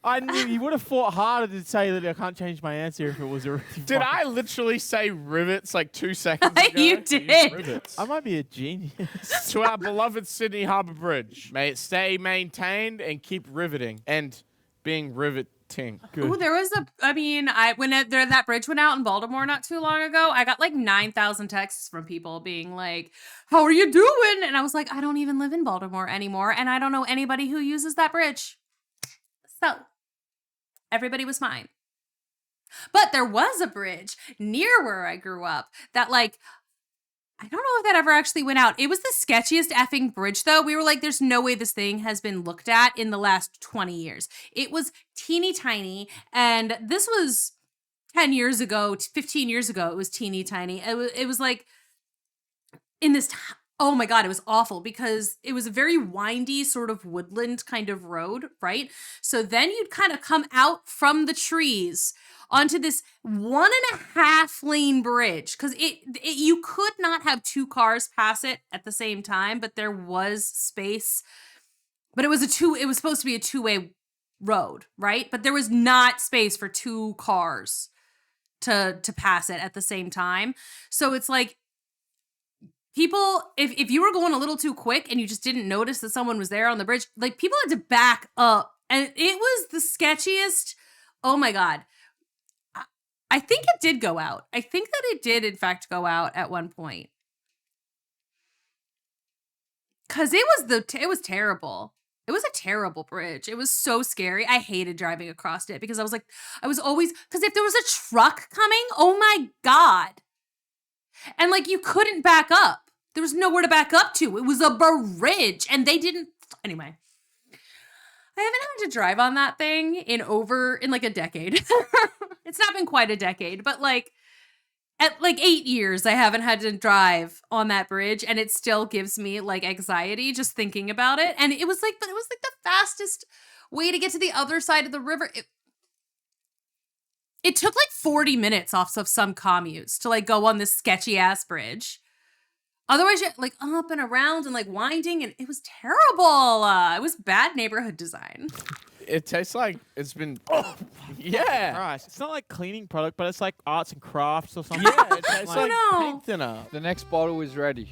I knew you would have fought harder to say that I can't change my answer if it was a really Did fucking- I literally say rivets like 2 seconds ago? You did. Rivets. I might be a genius. To our beloved Sydney Harbour Bridge. May it stay maintained and keep riveting and being riveting. Ooh, there was that bridge went out in Baltimore not too long ago, I got like 9,000 texts from people being like, "How are you doing?" And I was like, I don't even live in Baltimore anymore, and I don't know anybody who uses that bridge. So everybody was fine. But there was a bridge near where I grew up that like, I don't know if that ever actually went out. It was the sketchiest effing bridge, though. We were like, there's no way this thing has been looked at in the last 20 years. It was teeny tiny. And this was 10 years ago, 15 years ago. It was teeny tiny. It was like in this, oh my God, it was awful because it was a very windy sort of woodland kind of road, right? So then you'd kind of come out from the trees onto this 1.5 lane bridge because you could not have 2 cars pass it at the same time, but there was space. But it was supposed to be a 2-way road, right? But there was not space for 2 cars to pass it at the same time. So it's like people, if you were going a little too quick and you just didn't notice that someone was there on the bridge, like people had to back up, and it was the sketchiest. Oh my God. I think it did go out. I think that it did, in fact, go out at one point. Because it was terrible. It was a terrible bridge. It was so scary. I hated driving across it because I was always, because if there was a truck coming, oh my God. And like you couldn't back up. There was nowhere to back up to. It was a bridge and they didn't, anyway. I haven't had to drive on that thing in like a decade. It's not been quite a decade, but like at like 8 years, I haven't had to drive on that bridge, and it still gives me like anxiety just thinking about it. And it was like the fastest way to get to the other side of the river. It took like 40 minutes off of some commutes to like go on this sketchy ass bridge. Otherwise, you're like up and around and like winding, and it was terrible. It was bad neighborhood design. It tastes like it's been. Oh, yeah. Christ. It's not like cleaning product, but it's like arts and crafts or something. Yeah, it tastes Like- like no. paint thinner. The next bottle is ready.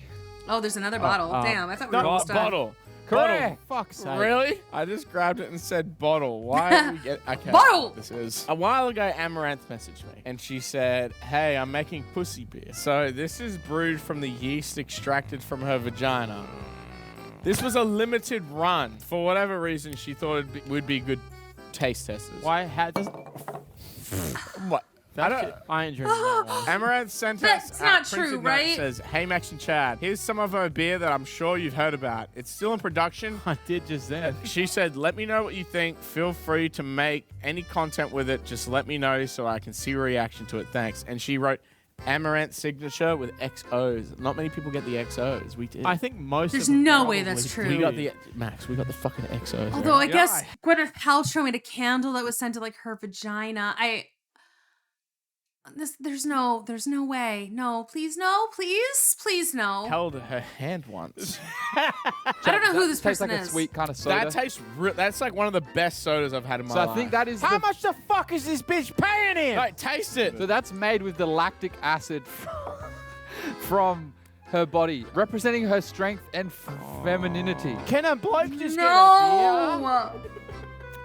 Oh, there's another bottle. Damn, I thought we were almost done. Bottle. Correct. Fuck's sake. Really? I just grabbed it and said bottle. Why did we get okay? Bottle! This is a while ago. Amaranth messaged me and she said, "Hey, I'm making pussy beer. So this is brewed from the yeast extracted from her vagina. This was a limited run. For whatever reason, she thought it would be good taste testers. Why? How does What? I don't. I ain't drinking that one. Amaranth sent That's us not a true, printed note right? that says, "Hey Max and Chad, here's some of her beer that I'm sure you've heard about. It's still in production." I did just then. She said, "Let me know what you think. Feel free to make any content with it. Just let me know so I can see your reaction to it. Thanks." And she wrote Amaranth signature with XOs. Not many people get the XOs. We did. I think most. There's of them no way probably that's do. true. we got the Max. We got the fucking XOs. Although I right? guess Gwyneth Paltrow made a candle that was sent to like her vagina. There's no way. No, please no. I held her hand once. I don't know who this tastes person like is. a sweet kind of soda. That tastes that's like one of the best sodas I've had in my so life. I think that is How the, much the fuck is this bitch paying him? Right, taste it. so that's made with the lactic acid from her body, representing her strength and femininity. Can a bloke just get a beer? No.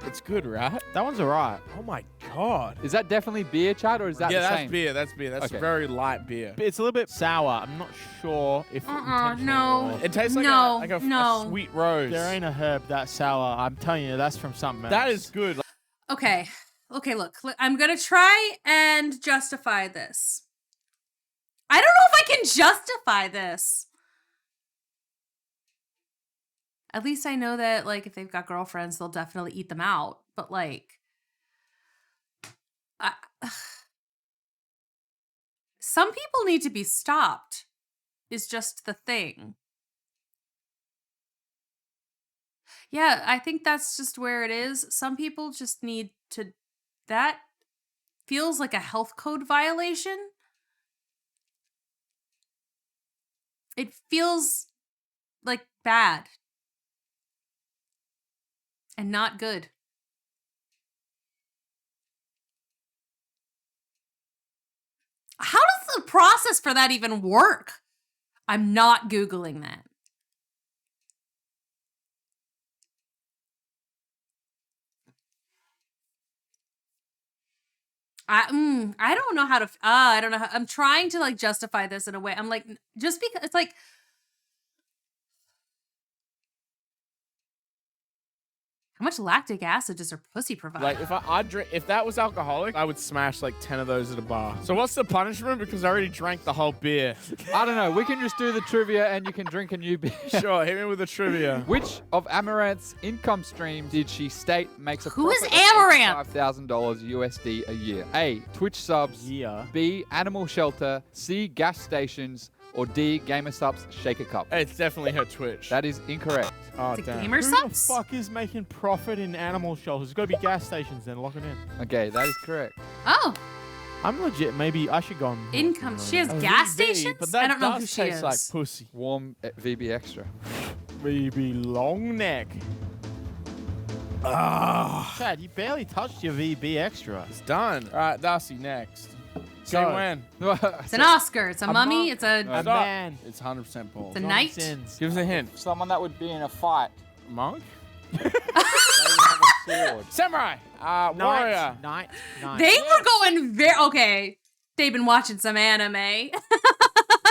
It's good, right? That one's alright. Oh my god. Is that definitely beer, Chad, or is that Yeah, the that's same? beer. That's beer. That's Okay. very light beer. It's a little bit sour. I'm not sure if intentionally no. or- It tastes like No, a no. sweet rose. There ain't a herb that sour. I'm telling you, that's from something else. That is good. Okay, look. I'm gonna try and justify this. I don't know if I can justify this. At least I know that, like, if they've got girlfriends, they'll definitely eat them out. But, like, some people need to be stopped, is just the thing. Yeah, I think that's just where it is. Some people just need to. That feels like a health code violation. It feels like bad and not good. How does the process for that even work? I'm not Googling that. I don't know how to. I don't know. I'm trying to like justify this in a way. I'm like, just because it's like. How much lactic acid does her pussy provide? Like if that was alcoholic, I would smash like 10 of those at a bar. So what's the punishment? Because I already drank the whole beer. I don't know. We can just do the trivia and you can drink a new beer. Sure, hit me with the trivia. Which of Amaranth's income streams did she state makes a Who is profit Amaranth? of $5,000 USD a year? A. Twitch subs. Yeah. B. Animal shelter. C. Gas stations. Or D. GamerSupps Shaker Cup. Hey, it's definitely her Twitch. That is incorrect. Oh, It's a damn. gamer Who the subs? fuck is making profit in animal shelters? It's got to be gas stations then. Lock it in. Okay, that is correct. Oh, I'm legit. Maybe I should go on. income. She has A gas VB, stations? But that I don't know does who she taste is. like pussy. Warm VB Extra. VB long neck. Ah, Chad, you barely touched your VB extra. it's done. All right, Darcy, next. Say Go. when. It's an Oscar. It's a mummy. monk. It's a. A Stop. man. It's 100% Paul. It's a knight. Nonsense. Give us a hint. Someone that would be in a fight. Monk? They would have a sword. Samurai. Warrior. Night. They were going very. Okay. They've been watching some anime.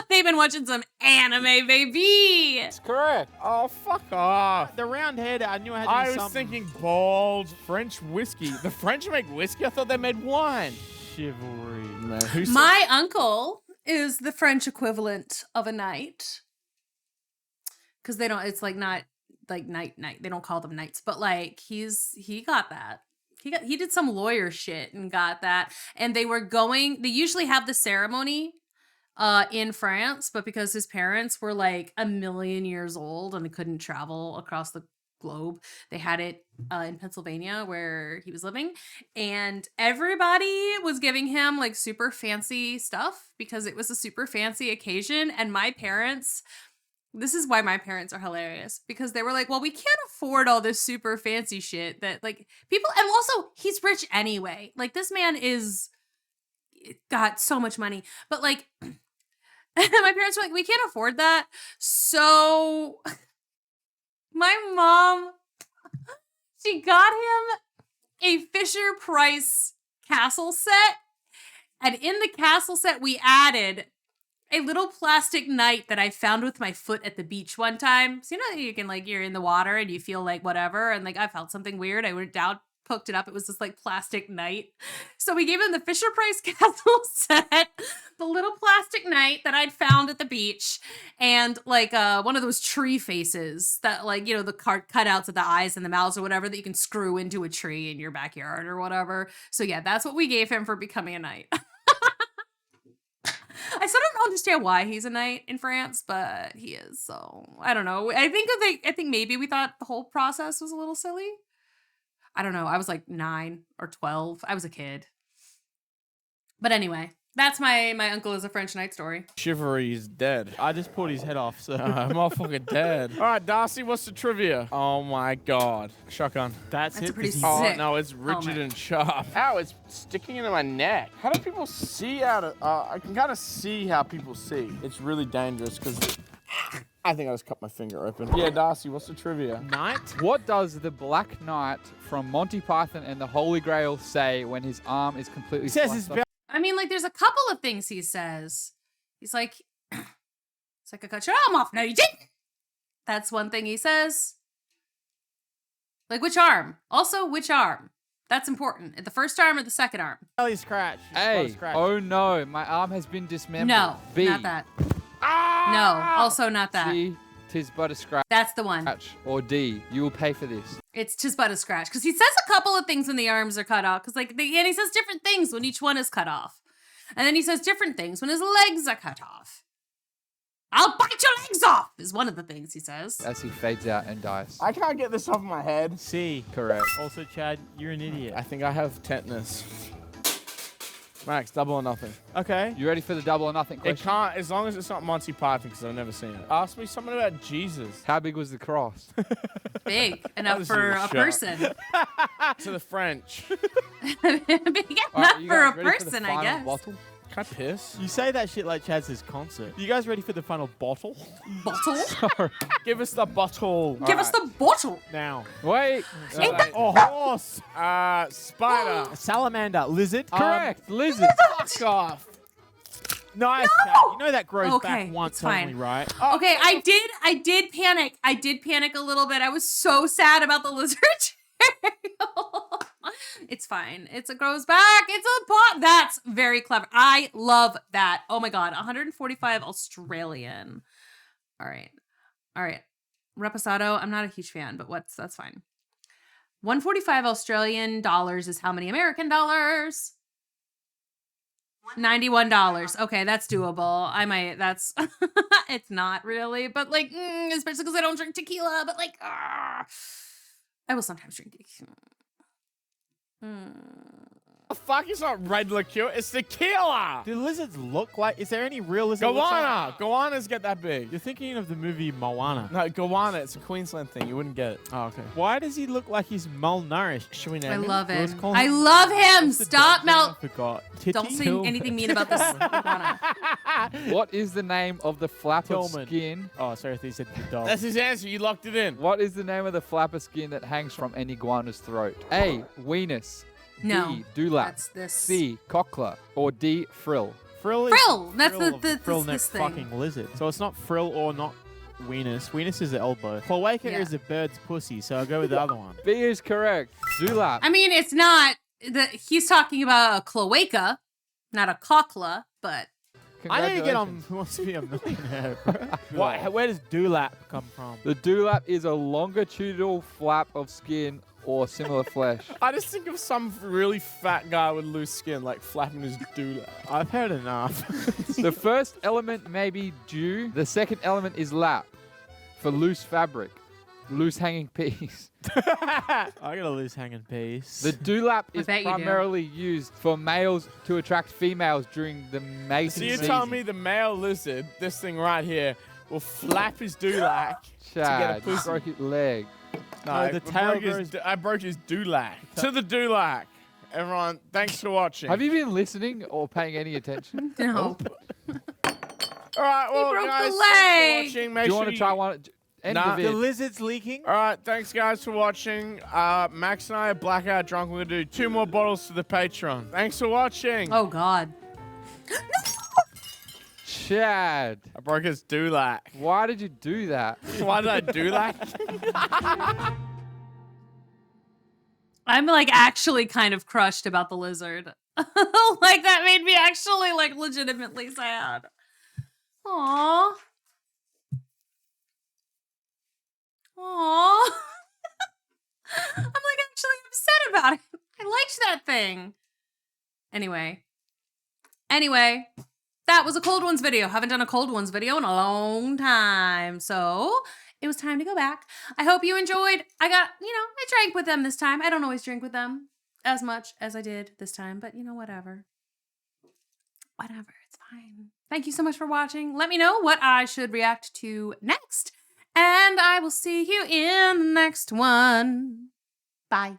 They've been watching some anime, baby. That's correct. Oh, fuck off. The round head, I knew I had to do I was something. thinking bald French whiskey. The French make whiskey? I thought they made wine. Chivalry. Man, who said- My uncle is the French equivalent of a knight. Because they don't, it's like not like knight. They don't call them knights, but like he got that. He did some lawyer shit and got that. And they usually have the ceremony in France, but because his parents were like a million years old and they couldn't travel across the globe, they had it in Pennsylvania where he was living, and everybody was giving him like super fancy stuff because it was a super fancy occasion. And my parents, this is why my parents are hilarious, because they were like, well, we can't afford all this super fancy shit that like people, and also he's rich anyway. Like this man is got so much money, but like my parents were like, we can't afford that. So my mom, she got him a Fisher Price castle set. And in the castle set, we added a little plastic knight that I found with my foot at the beach one time. So, you know, you can like, you're in the water and you feel like whatever. And like, I felt something weird. I went down, poked it up. It was this like plastic knight. So we gave him the Fisher Price castle set, the little plastic knight that I'd found at the beach, and like one of those tree faces that like, you know, the cutouts of the eyes and the mouths or whatever that you can screw into a tree in your backyard or whatever. So yeah, that's what we gave him for becoming a knight. I still don't understand why he's a knight in France, but he is. So I don't know. I think maybe we thought the whole process was a little silly. I don't know. I was like 9 or 12. I was a kid. But anyway, that's my uncle is a French knight story. Chivalry is dead. I just pulled his head off, so. I'm all fucking dead. All right, Darcy, what's the trivia? Oh my god. Shotgun. That's a it. pretty 'cause Oh, sick no, it's rigid helmet. and sharp. Ow, it's sticking into my neck. How do people see out of... I can kind of see how people see. It's really dangerous because... I think I just cut my finger open. Yeah, Darcy, what's the trivia? Knight? What does the Black Knight from Monty Python and the Holy Grail say when his arm is completely He says sliced his off? belt. I mean, like, there's a couple of things he says. He's like, it's like, I cut your arm off. No, you didn't. That's one thing he says. Like, which arm? Also, which arm? That's important. The first arm or the second arm? Belly scratch. A. Oh no, my arm has been dismembered. No, B. not that. No, also not that. C. Tis but a scratch. That's the one. Or D. You will pay for this. It's just but a scratch. Because he says a couple of things when the arms are cut off. Because like, and he says different things when each one is cut off. And then he says different things when his legs are cut off. I'll bite your legs off, is one of the things he says. As he fades out and dies. I can't get this off my head. C. Correct. Also, Chad, you're an idiot. I think I have tetanus. Max, double or nothing. Okay. You ready for the double or nothing It question? can't, as long as it's not Monty Python, because I've never seen it. Ask me something about Jesus. How big was the cross? Big enough was for a a shot. person. To the French. Big All enough right, you for a guys ready for the person, I final guess. bottle? Can I piss? You say that shit like Chad says concert. You guys ready for the final bottle? Bottle? Give us the bottle. Give us the bottle. Now. Wait. Ain't that- Oh, horse. Spider. Salamander. Lizard. Correct. Lizard. Fuck off. Nice, Chad. You know that grows Okay, back once it's fine. only, right? Okay, I did panic. I did panic a little bit. I was so sad about the lizard cereal. It's fine. It grows back. It's a pot. That's very clever. I love that. Oh my God. 145 Australian. All right. Reposado. I'm not a huge fan, but that's fine. 145 Australian dollars is how many American dollars? $91. Okay, that's doable. That's it's not really, but like, especially because I don't drink tequila, but like, I will sometimes drink tequila. The fuck, it's not red liqueur, it's tequila. Do lizards look like... Is there any real lizard? that looks like- Goannas get that big. You're thinking of the movie Moana. No, goanna, it's a Queensland thing. You wouldn't get it. Oh, okay. Why does he look like he's malnourished? Should we name I him? love Let's him. call I love him. What's the Stop, dog name? Mel. I forgot. Don't say Tillman. anything mean about this. iguana. What is the name of the flap of Tillman. skin? Oh, sorry, I thought you said the dog. That's his answer. You locked it in. What is the name of the flap of skin that hangs from an iguana's throat? A. Weenus. No, B. Dewlap. that's this. C. Cochlear. Or D. Frill. Frill is Frill. That's frill of the frill neck this thing. fucking lizard. So it's not frill or not weenus. Weenus is the elbow. Cloaca Yeah. is a bird's pussy, so I'll go with the other one. B is correct. Dewlap. I mean, it's not. He's talking about a cloaca, not a cochlear, but I need to get on Congratulations. Who Wants to Be a Millionaire, bro. Where does dewlap come from? The dewlap is a longitudinal flap of skin or similar flesh. I just think of some really fat guy with loose skin, like flapping his doula. I've heard enough. The first element may be dew. The second element is lap for loose fabric, loose hanging piece. I got a loose hanging piece. The dewlap is bet you do. primarily used for males to attract females during the mating So you're season. telling me the male lizard, this thing right here, will flap his dewlack Chad, to you get a pussy? broke his leg. No, the tail grows- I broke his dewlack. To the dewlack. Everyone, thanks for watching. Have you been listening or paying any attention? no. All right, well, broke the guys, leg. thanks for watching. Make Do you sure want to try one? End Nah. the The vid. lizard's leaking. All right, thanks guys for watching. Max and I are blackout drunk. We're gonna do 2 more bottles to the Patreon. Thanks for watching. Oh God. Chad, I broke his dewlack. why did you do that? Why did I do that? I'm like actually kind of crushed about the lizard. Like that made me actually like legitimately sad. Aww. Aww. I'm like actually upset about it. I liked that thing. Anyway, that was a cold ones video. Haven't done a cold ones video in a long time. So it was time to go back. I hope you enjoyed. I drank with them this time. I don't always drink with them as much as I did this time, but whatever. Whatever, it's fine. Thank you so much for watching. Let me know what I should react to next. And I will see you in the next one. Bye.